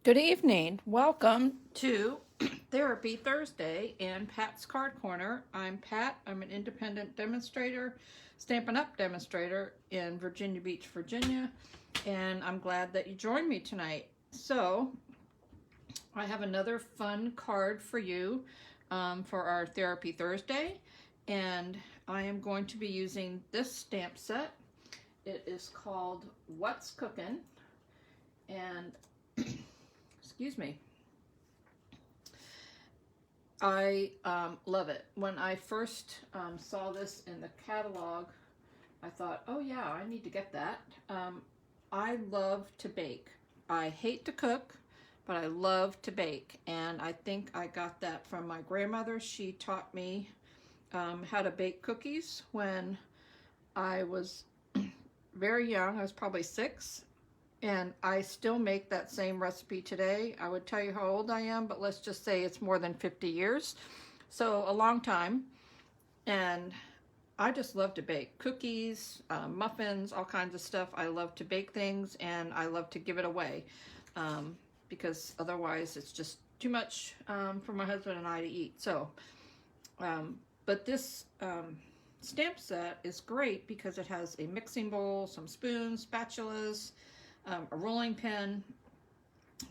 Good evening. Welcome to Therapy Thursday and Pat's Card Corner. I'm Pat. I'm an independent demonstrator, Stampin' Up demonstrator in Virginia Beach, Virginia, and I'm glad that you joined me tonight. So, I have another fun card for you for our Therapy Thursday, and I am going to be using this stamp set. It is called What's Cookin', and excuse me. I love it. When I first saw this in the catalog, I thought, oh yeah, I need to get that. I love to bake. I hate to cook, but I love to bake. And I think I got that from my grandmother. She taught me how to bake cookies when I was very young. I was probably 6. And I still make that same recipe today. I would tell you how old I am, but let's just say it's more than 50 years. So a long time. And I just love to bake cookies, muffins, all kinds of stuff. I love to bake things, and I love to give it away because otherwise it's just too much for my husband and I to eat. So, but this stamp set is great because it has a mixing bowl, some spoons, spatulas, a rolling pin,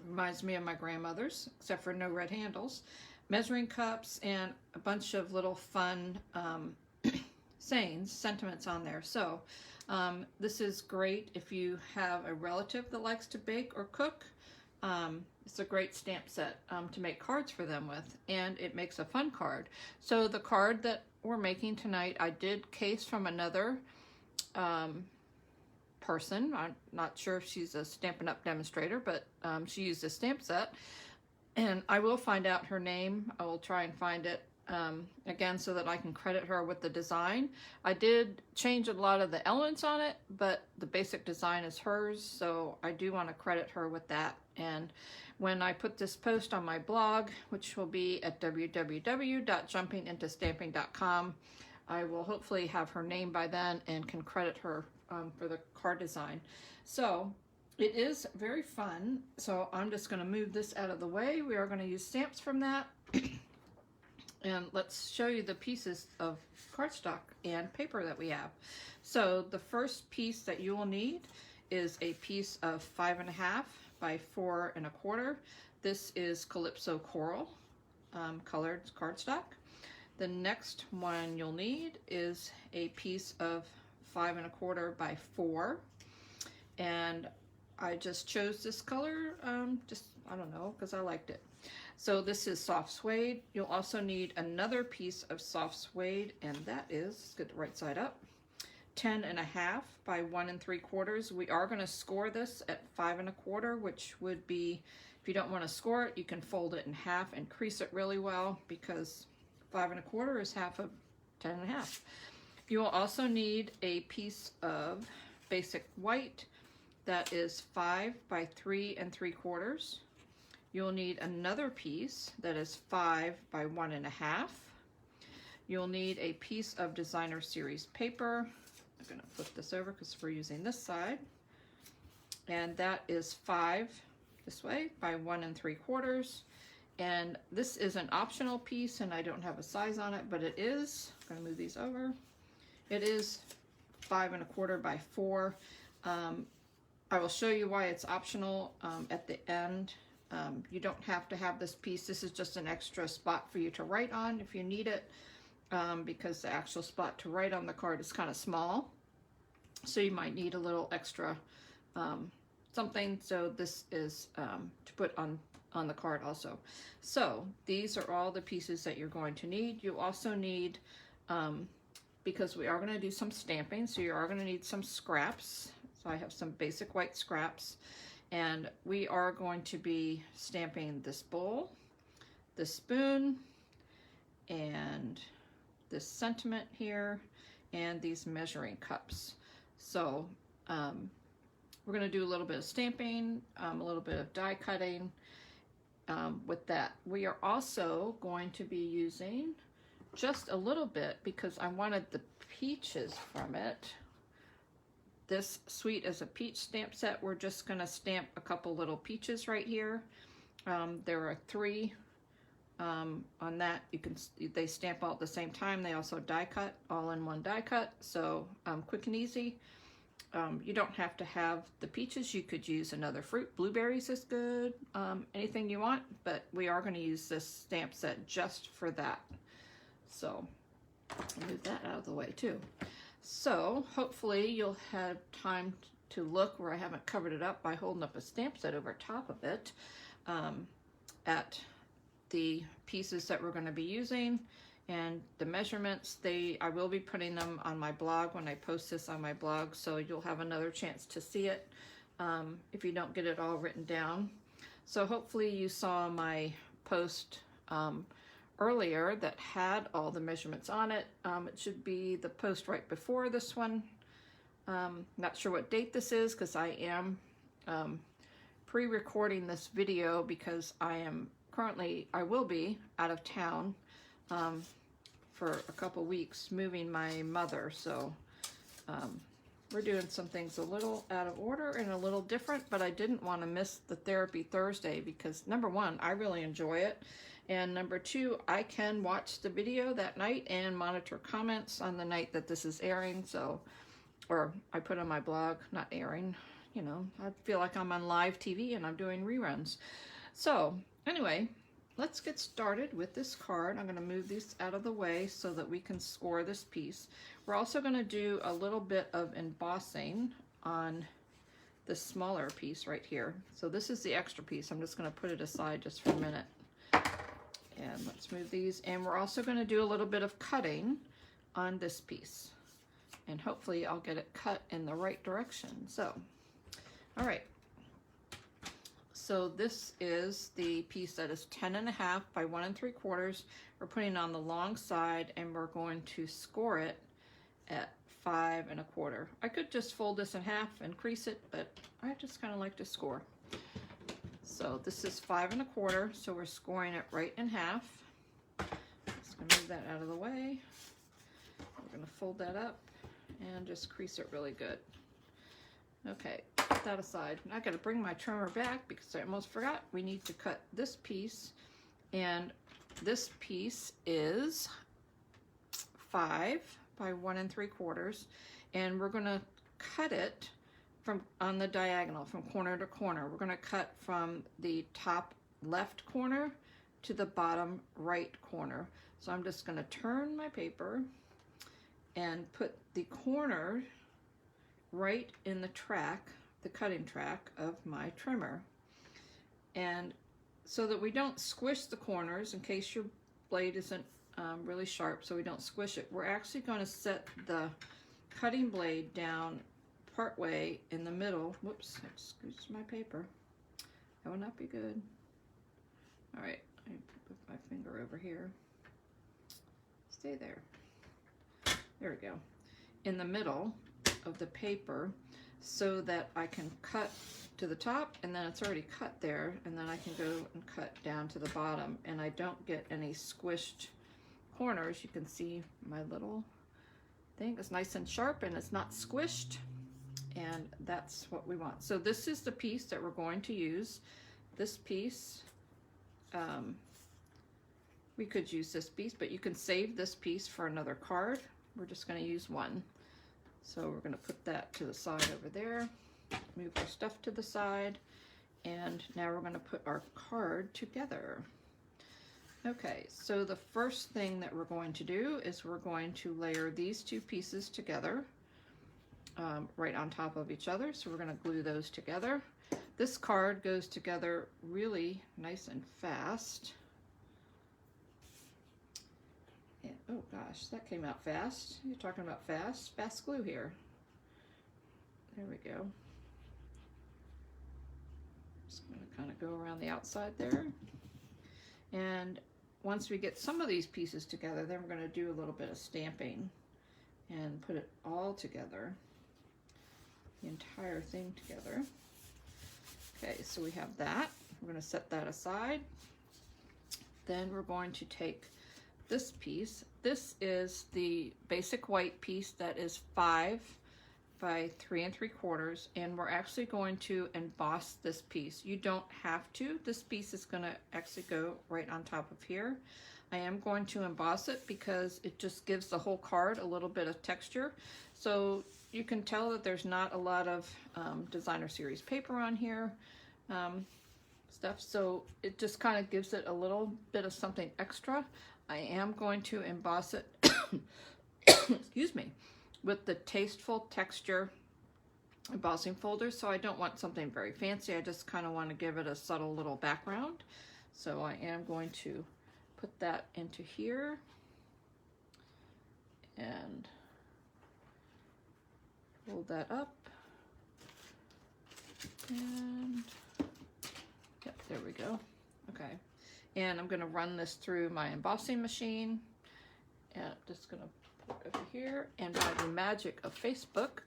reminds me of my grandmother's, except for no red handles, measuring cups, and a bunch of little fun sayings, sentiments on there. So this is great if you have a relative that likes to bake or cook. It's a great stamp set to make cards for them with, and it makes a fun card. So the card that we're making tonight, I did case from another person. I'm not sure if she's a Stampin' Up demonstrator, but she used a stamp set, and I will find out her name. I will try and find it again so that I can credit her with the design. I did change a lot of the elements on it, but the basic design is hers, so I do want to credit her with that. And when I put this post on my blog, which will be at www.jumpingintostamping.com, I will hopefully have her name by then and can credit her for the card design. So it is very fun. So I'm just going to move this out of the way. We are going to use stamps from that. And let's show you the pieces of cardstock and paper that we have. So the first piece that you will need is a piece of 5.5 by 4.25. This is Calypso Coral colored cardstock. The next one you'll need is a piece of 5.25 by 4, and I just chose this color, I don't know, because I liked it. So this is soft suede. You'll also need another piece of soft suede, and that is, let's get the right side up, 10.5 by 1 3/4. We are going to score this at 5.25, which would be, if you don't want to score it, you can fold it in half and crease it really well, because 5.25 is half of 10.5. You will also need a piece of basic white that is 5 by 3 3/4. You'll need another piece that is 5 by 1.5. You'll need a piece of designer series paper. I'm going to flip this over because we're using this side. And that is 5 this way by 1 3/4. And this is an optional piece, and I don't have a size on it, but it is, I'm going to move these over. It is 5.25 by 4. I will show you why it's optional at the end. You don't have to have this piece. This is just an extra spot for you to write on if you need it, because the actual spot to write on the card is kind of small. So you might need a little extra something. So this is to put on the card also. So these are all the pieces that you're going to need. You also need, because we are going to do some stamping, so you are going to need some scraps. So I have some basic white scraps, and we are going to be stamping this bowl, this spoon, and this sentiment here, and these measuring cups. So we're going to do a little bit of stamping, a little bit of die cutting with that. We are also going to be using just a little bit, because I wanted the peaches from it, this Sweet as a Peach stamp set, we're just going to stamp a couple little peaches right here. There are 3 on that. They stamp all at the same time. They also die cut, all in one die cut, so quick and easy. You don't have to have the peaches. You could use another fruit. Blueberries is good, anything you want, but we are going to use this stamp set just for that. So I'll move that out of the way too. So hopefully you'll have time to look where I haven't covered it up by holding up a stamp set over top of it at the pieces that we're going to be using and the measurements. I will be putting them on my blog when I post this on my blog, so you'll have another chance to see it if you don't get it all written down. So hopefully you saw my post earlier that had all the measurements on it. It should be the post right before this one. Not sure what date this is because I am pre-recording this video because I will be out of town for a couple weeks moving my mother, so we're doing some things a little out of order and a little different, but I didn't want to miss the Therapy Thursday because number 1, I really enjoy it, and number 2, I can watch the video that night and monitor comments on the night that this is airing, so, or I put on my blog, not airing, you know, I feel like I'm on live TV and I'm doing reruns. So anyway, let's get started with this card. I'm going to move these out of the way so that we can score this piece. We're also going to do a little bit of embossing on the smaller piece right here. So this is the extra piece. I'm just going to put it aside just for a minute. And let's move these. And we're also going to do a little bit of cutting on this piece. And hopefully I'll get it cut in the right direction. So, all right. So this is the piece that is 10.5 by 1 3/4. We're putting on the long side and we're going to score it at 5 1/4. I could just fold this in half and crease it, but I just kind of like to score. So this is 5 1/4, so we're scoring it right in half. Just gonna move that out of the way. We're gonna fold that up and just crease it really good. Okay, put that aside. I gotta bring my trimmer back because I almost forgot. We need to cut this piece, and this piece is 5 by 1 3/4, and we're gonna cut it from on the diagonal from corner to corner. We're gonna cut from the top left corner to the bottom right corner. So I'm just gonna turn my paper and put the corner right in the track, the cutting track of my trimmer. And so that we don't squish the corners, in case your blade isn't really sharp, so we don't squish it, we're actually going to set the cutting blade down part way in the middle. Whoops, excuse my paper. That would not be good. All right, I put my finger over here. Stay there. There we go. In the middle of the paper so that I can cut to the top, and then it's already cut there, and then I can go and cut down to the bottom, and I don't get any squished corners. You can see my little thing is nice and sharp and it's not squished, and that's what we want. So this is the piece that we're going to use. This piece, we could use this piece, but you can save this piece for another card. We're just going to use one. So we're going to put that to the side over there, move our stuff to the side, and now we're going to put our card together. Okay, so the first thing that we're going to do is we're going to layer these 2 pieces together right on top of each other. So we're going to glue those together. This card goes together really nice and fast. And, oh gosh, that came out fast. You're talking about fast? Fast glue here. There we go. Just going to kind of go around the outside there. And once we get some of these pieces together, then we're going to do a little bit of stamping and put it all together, the entire thing together. Okay, so we have that. We're going to set that aside. Then we're going to take this piece. This is the basic white piece that is 5 by 3 3/4, and we're actually going to emboss this piece. You don't have to. This piece is going to actually go right on top of here. I am going to emboss it because it just gives the whole card a little bit of texture. So you can tell that there's not a lot of designer series paper on here. Stuff, so it just kind of gives it a little bit of something extra. I am going to emboss it excuse me, with the Tasteful Texture embossing folder. So I don't want something very fancy, I just kind of want to give it a subtle little background. So I am going to put that into here and hold that up, and yep, there we go. Okay, and I'm going to run this through my embossing machine, and I'm just going to put it over here, and by the magic of Facebook,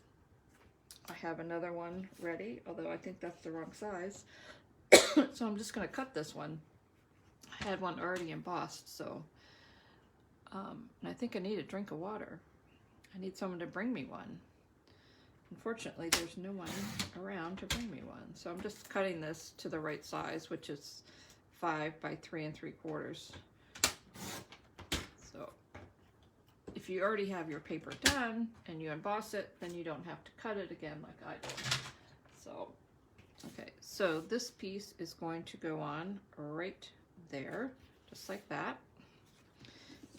I have another one ready, although I think that's the wrong size. So I'm just going to cut this one. I had one already embossed, so and I think I need a drink of water. I need someone to bring me one. Unfortunately, there's no one around to bring me one, so I'm just cutting this to the right size, which is 5 by 3 3/4. So if you already have your paper done and you emboss it, then you don't have to cut it again like I did. So okay, so this piece is going to go on right there, just like that,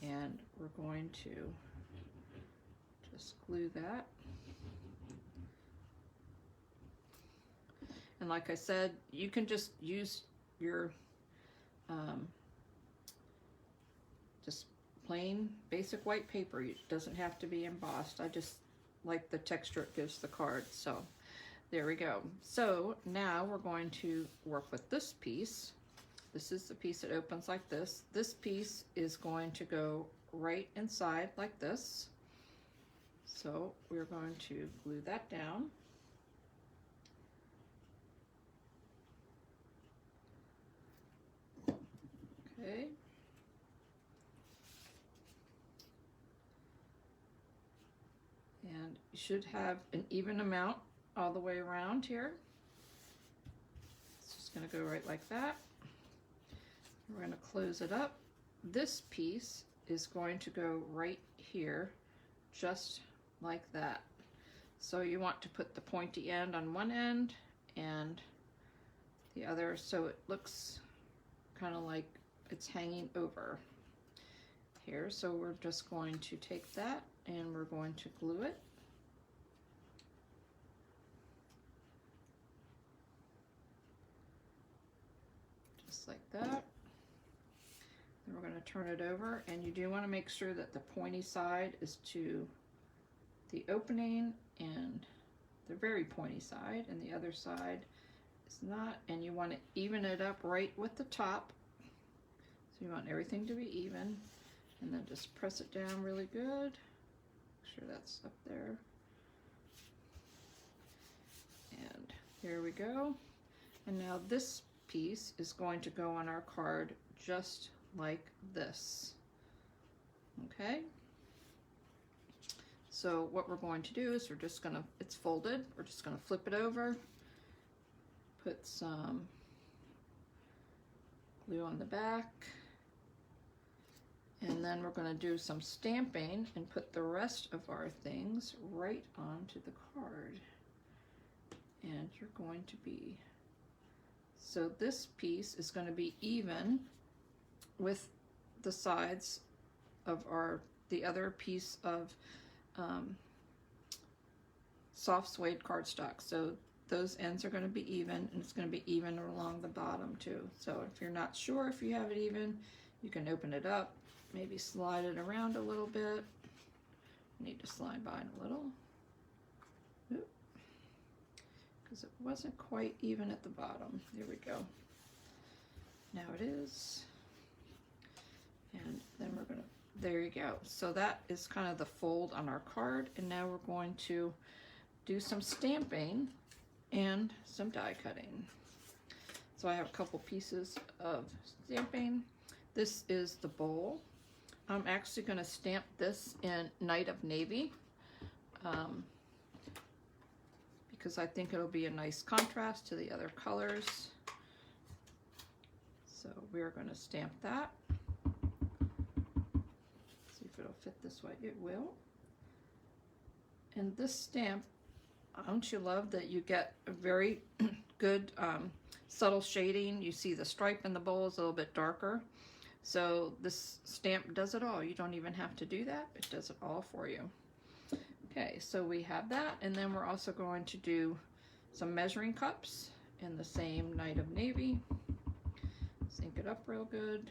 and we're going to just glue that. And like I said, you can just use your just plain basic white paper. It doesn't have to be embossed. I just like the texture it gives the card. So there we go. So now we're going to work with this piece. This is the piece that opens like this. This piece is going to go right inside like this. So we're going to glue that down. Okay. And you should have an even amount all the way around here. It's just going to go right like that. We're going to close it up. This piece is going to go right here, just like that. So you want to put the pointy end on one end and the other, so it looks kind of like it's hanging over here. So we're just going to take that and we're going to glue it. Just like that. Then we're going to turn it over, and you do want to make sure that the pointy side is to the opening and the very pointy side, and the other side is not, and you want to even it up right with the top. So you want everything to be even, and then just press it down really good. Make sure that's up there. And there we go. And now this piece is going to go on our card just like this. Okay? So what we're going to do is we're just going to, it's folded, we're just going to flip it over, put some glue on the back, and then we're going to do some stamping and put the rest of our things right onto the card. And you're going to be, so this piece is going to be even with the sides of the other piece of soft suede cardstock. So those ends are going to be even, and it's going to be even along the bottom too. So if you're not sure if you have it even, you can open it up, maybe slide it around a little bit. Need to slide by it a little, because it wasn't quite even at the bottom. There we go. Now it is. And then we're going to, there you go. So that is kind of the fold on our card, and now we're going to do some stamping and some die cutting. So I have a couple pieces of stamping. This is the bowl. I'm actually going to stamp this in Night of Navy. because I think it'll be a nice contrast to the other colors. So we're going to stamp that. See if it'll fit this way. It will. And this stamp, don't you love that you get a very good subtle shading? You see the stripe in the bowl is a little bit darker. So this stamp does it all. You don't even have to do that. It does it all for you. Okay, so we have that, and then we're also going to do some measuring cups in the same Night of Navy. Sync it up real good.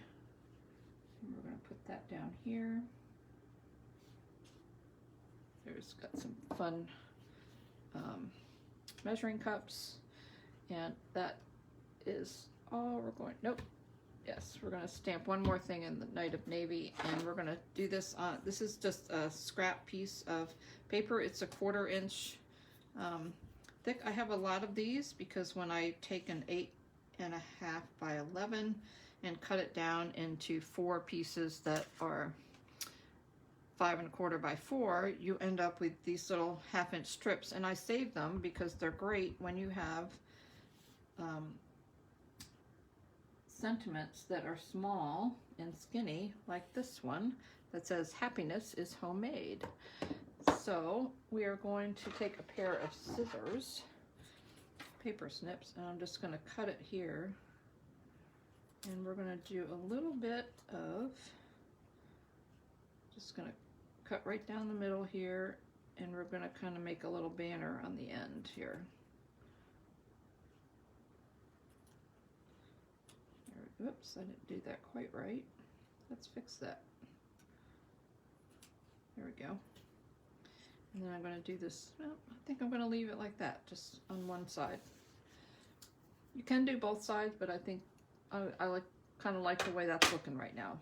And we're going to put that down here. There's got some fun measuring cups, and that is all we're going. Nope. Yes, we're going to stamp one more thing in the Night of Navy, and we're going to do this on, this is just a scrap piece of paper. It's a 1/4 inch thick. I have a lot of these because when I take an 8.5 by 11 and cut it down into 4 pieces that are 5 1/4 by 4, you end up with these little 1/2 inch strips, and I save them because they're great when you have sentiments that are small and skinny, like this one that says happiness is homemade. So we are going to take a pair of scissors, paper snips, and I'm just going to cut it here, and we're going to do a little bit of, just going to cut right down the middle here, and we're going to kind of make a little banner on the end here. Oops, I didn't do that quite right. Let's fix that. There we go. And then I'm going to do this, well, I think I'm going to leave it like that, just on one side. You can do both sides, but I think I kind of like the way that's looking right now.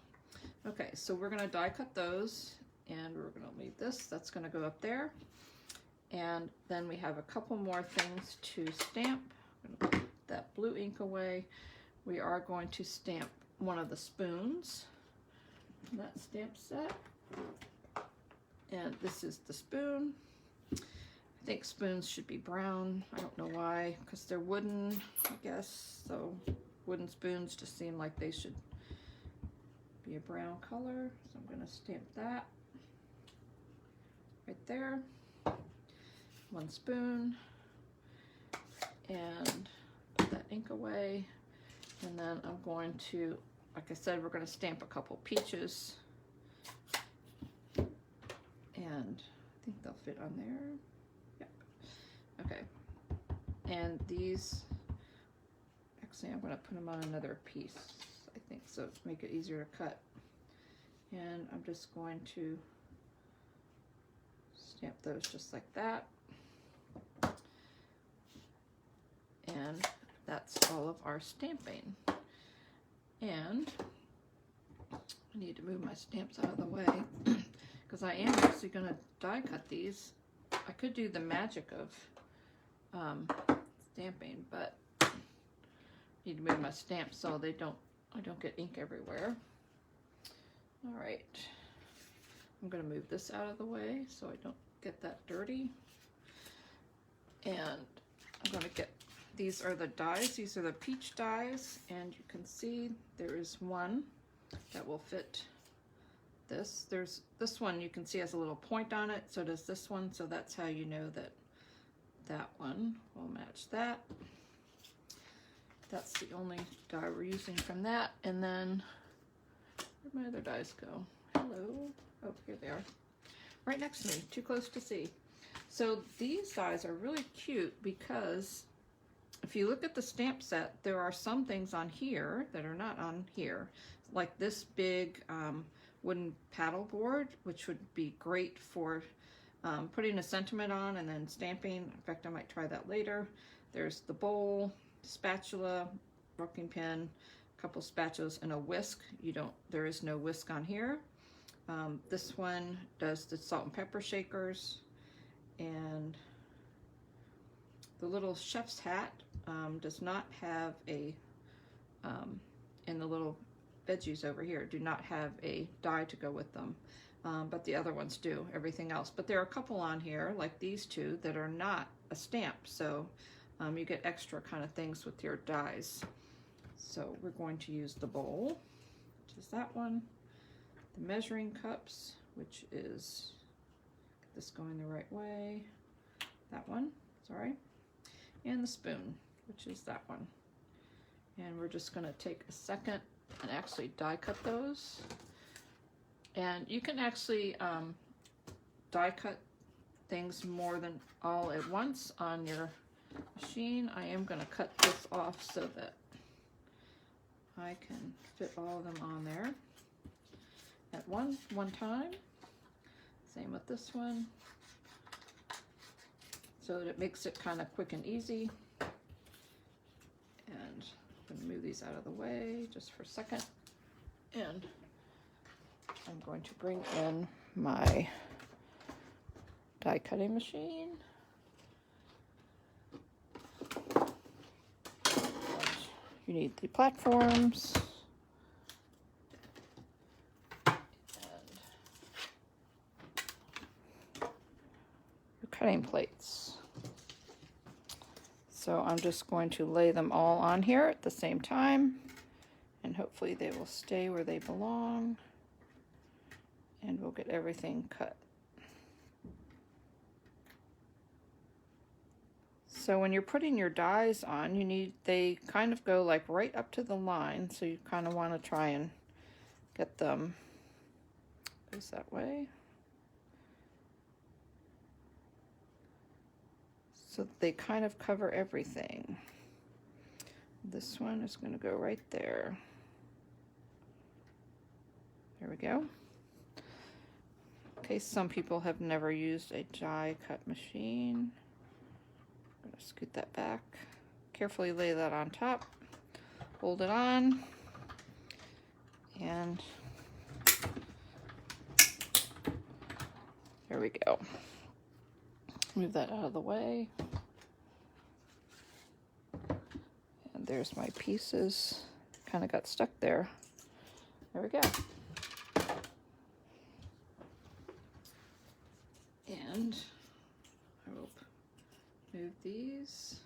Okay, so we're going to die cut those, and we're going to leave this. That's going to go up there. And then we have a couple more things to stamp. I'm going to put that blue ink away. We are going to stamp one of the spoons in that stamp set. And this is the spoon. I think spoons should be brown. I don't know why, because they're wooden, I guess. So wooden spoons just seem like they should be a brown color. So I'm going to stamp that right there. One spoon. And put that ink away. And then I'm going to, like I said, we're going to stamp a couple peaches. And I think they'll fit on there. Yep. Okay. And these, actually I'm going to put them on another piece, I think, so to make it easier to cut. And I'm just going to stamp those just like that. And that's all of our stamping. And I need to move my stamps out of the way because I am actually going to die cut these. I could do the magic of stamping, but I need to move my stamps so I don't get ink everywhere. All right, I'm going to move this out of the way so I don't get that dirty. And I'm going to get, these are the dies, these are the peach dies, and you can see there is one that will fit this. There's this one you can see has a little point on it, so does this one, so that's how you know that that one will match that. That's the only die we're using from that. And then, where'd my other dies go? Hello. Oh, here they are. Right next to me, too close to see. So these dies are really cute because if you look at the stamp set, there are some things on here that are not on here. Like this big wooden paddle board, which would be great for putting a sentiment on and then stamping. In fact, I might try that later. There's the bowl, spatula, rocking pin, a couple spatulas, and a whisk. There is no whisk on here. This one does the salt and pepper shakers, and the little chef's hat does not have a, and the little veggies over here do not have a die to go with them, but the other ones do, everything else. But there are a couple on here, like these two, that are not a stamp, so you get extra kind of things with your dies. So we're going to use the bowl, which is that one, the measuring cups, which is, get this going the right way, that one, sorry, and the spoon, which is that one. And we're just going to take a second and actually die cut those. And you can actually die cut things more than all at once on your machine. I am going to cut this off so that I can fit all of them on there at one time. Same with this one, so that it makes it kind of quick and easy. And I'm going to move these out of the way just for a second, and I'm going to bring in my die cutting machine. You need the platforms and your cutting plates. So I'm just going to lay them all on here at the same time, and hopefully they will stay where they belong, and we'll get everything cut. So when you're putting your dies on, they kind of go like right up to the line, so you kind of want to try and get them face that way, so that they kind of cover everything. This one is going to go right there. There we go. In case some people have never used a die cut machine, I'm going to scoot that back. Carefully lay that on top. Hold it on. And there we go. Move that out of the way. And there's my pieces. Kind of got stuck there. There we go. And I will move these.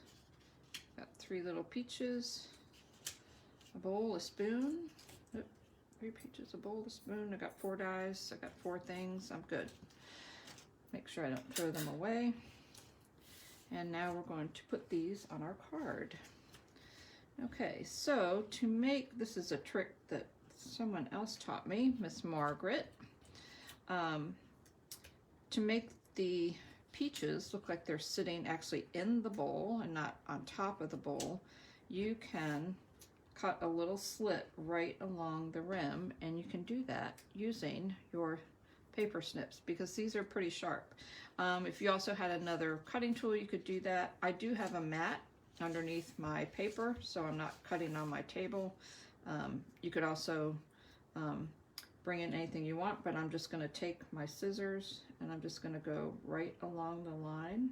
Got 3 little peaches, a bowl, a spoon. Oh, 3 peaches, a bowl, a spoon. I got 4 dies. I got 4 things. I'm good. Make sure I don't throw them away. And now we're going to put these on our card. Okay, so to make, this is a trick that someone else taught me, Miss Margaret. To make the peaches look like they're sitting actually in the bowl and not on top of the bowl, you can cut a little slit right along the rim, and you can do that using your paper snips, because these are pretty sharp. If you also had another cutting tool, you could do that. I do have a mat underneath my paper, so I'm not cutting on my table. You could also bring in anything you want, but I'm just going to take my scissors and I'm just going to go right along the line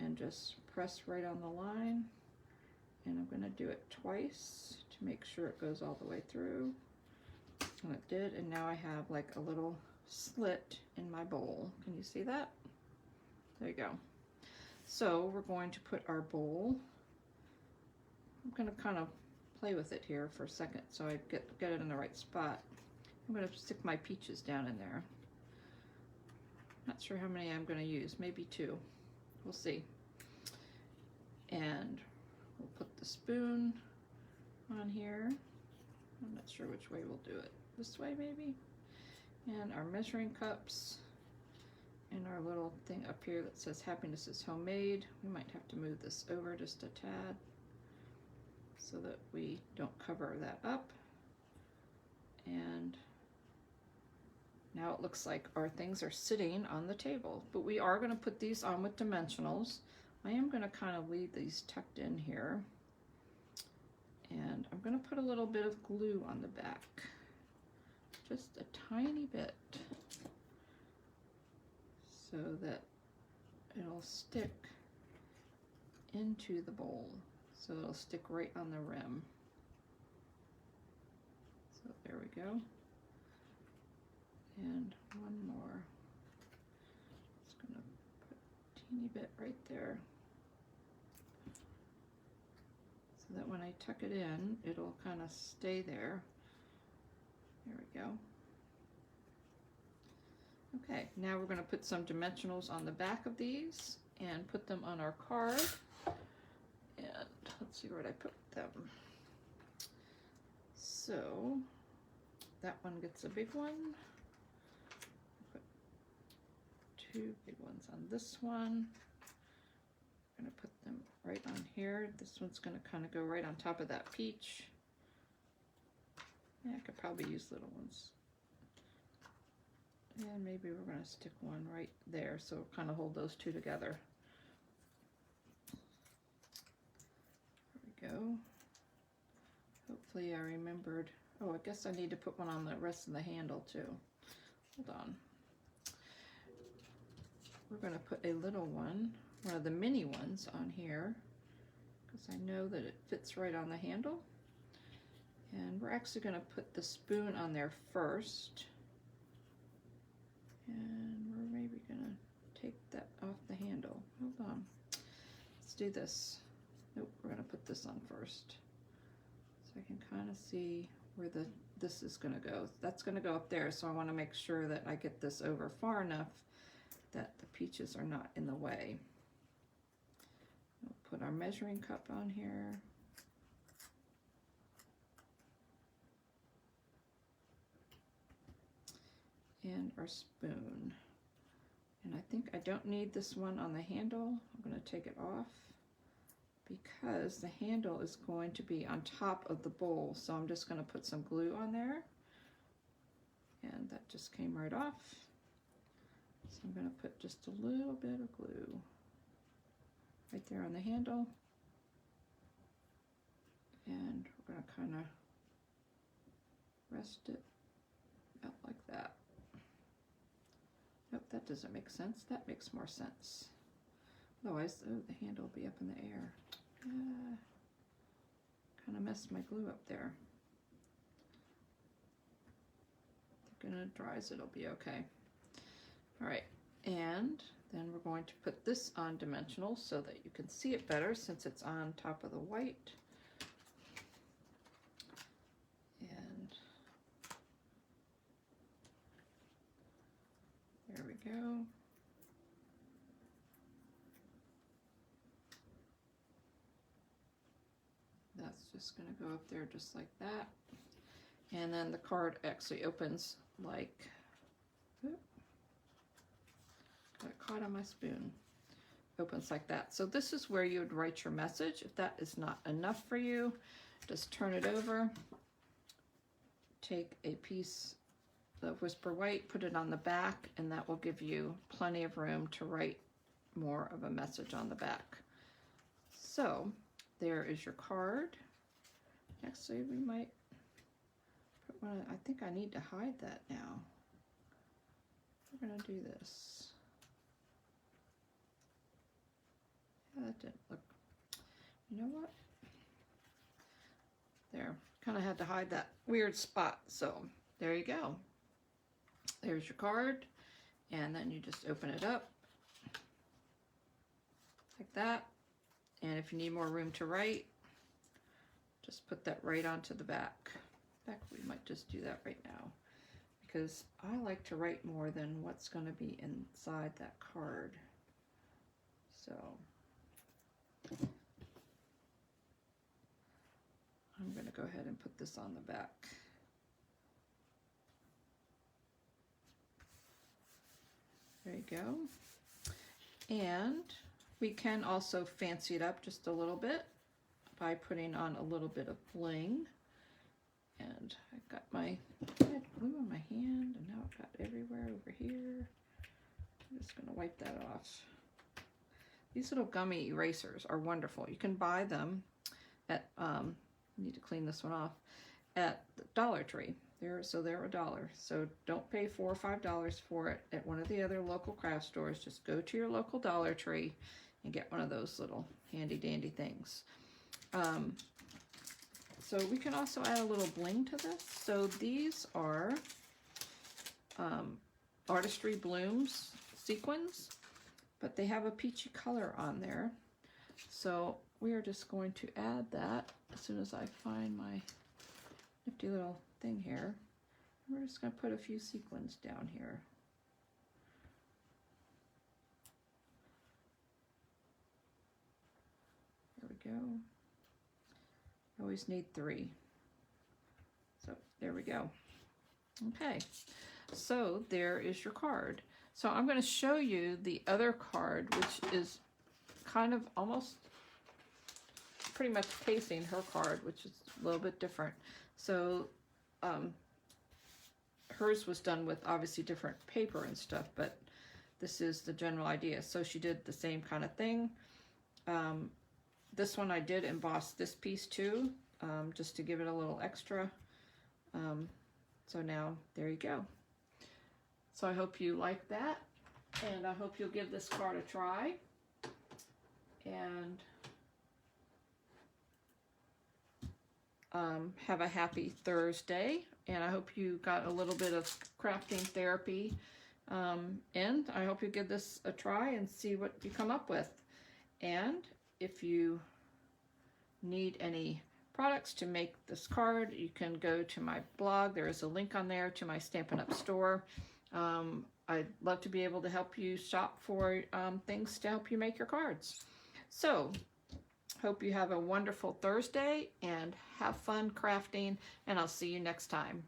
and just press right on the line, and I'm going to do it twice to make sure it goes all the way through. And it did, and now I have like a little slit in my bowl. Can you see that? There you go. So we're going to put our bowl, I'm going to kind of play with it here for a second so I get it in the right spot. I'm going to stick my peaches down in there. Not sure how many I'm going to use, maybe 2. We'll see. And we'll put the spoon on here. I'm not sure which way we'll do it. This way maybe? And our measuring cups and our little thing up here that says happiness is homemade. We might have to move this over just a tad so that we don't cover that up. And now it looks like our things are sitting on the table, but we are going to put these on with dimensionals. I am going to kind of leave these tucked in here, and I'm going to put a little bit of glue on the back, just a tiny bit, so that it'll stick into the bowl, so it'll stick right on the rim. So there we go. And one more. Just gonna put teeny bit right there, so that when I tuck it in, it'll kind of stay there. There we go. Okay, now we're going to put some dimensionals on the back of these and put them on our card. And let's see where I put them. So that one gets a big one. Put 2 big ones on this one. I'm going to put them right on here. This one's going to kind of go right on top of that peach. Yeah, I could probably use little ones. And maybe we're going to stick one right there, so it'll kind of hold those two together. There we go. Hopefully I remembered. Oh, I guess I need to put one on the rest of the handle too. Hold on. We're going to put a little one of the mini ones on here, because I know that it fits right on the handle. And we're actually going to put the spoon on there first. And we're maybe going to take that off the handle. Hold on. Let's do this. Nope, we're going to put this on first. So I can kind of see where this is going to go. That's going to go up there, so I want to make sure that I get this over far enough that the peaches are not in the way. We'll put our measuring cup on here. And our spoon. And I think I don't need this one on the handle. I'm going to take it off because the handle is going to be on top of the bowl. So I'm just going to put some glue on there. And that just came right off. So I'm going to put just a little bit of glue right there on the handle. And we're going to kind of rest it out like that. Nope, that doesn't make sense. That makes more sense. Otherwise, oh, the handle will be up in the air. Kind of messed my glue up there. I think when it dries, it'll be okay. All right, and then we're going to put this on dimensional so that you can see it better since it's on top of the white. There we go. That's just going to go up there just like that. And then the card actually opens like, got it caught on my spoon. Opens like that. So this is where you would write your message. If that is not enough for you, just turn it over. Take a piece of Whisper White, put it on the back, and that will give you plenty of room to write more of a message on the back. So there is your card. Actually, we might put one. I think I need to hide that now. We're going to do this. Yeah, that didn't look. You know what? There. Kind of had to hide that weird spot. So there you go. There's your card, and then you just open it up like that. And if you need more room to write, just put that right onto the back. In fact, we might just do that right now because I like to write more than what's going to be inside that card. So I'm going to go ahead and put this on the back. There you go. And we can also fancy it up just a little bit by putting on a little bit of bling. And I've got my glue on my hand, and now I've got everywhere over here. I'm just going to wipe that off. These little gummy erasers are wonderful. You can buy them at, I need to clean this one off, at the Dollar Tree. They're $1. So don't pay $4 or $5 for it at one of the other local craft stores. Just go to your local Dollar Tree and get one of those little handy dandy things. So we can also add a little bling to this. So these are Artistry Blooms sequins, but they have a peachy color on there. So we are just going to add that as soon as I find my nifty little thing here. We're just going to put a few sequins down here. There we go. I always need 3. So there we go. Okay, so there is your card. So I'm going to show you the other card, which is kind of almost pretty much casing her card, which is a little bit different. So hers was done with obviously different paper and stuff, but this is the general idea. So she did the same kind of thing. This one I did emboss this piece too, just to give it a little extra. So now there you go. So I hope you like that, and I hope you'll give this card a try. And have a happy Thursday, and I hope you got a little bit of crafting therapy in. I hope you give this a try and see what you come up with. And if you need any products to make this card, you can go to my blog. There is a link on there to my Stampin' Up Store. I'd love to be able to help you shop for things to help you make your cards. So, hope you have a wonderful Thursday and have fun crafting, and I'll see you next time.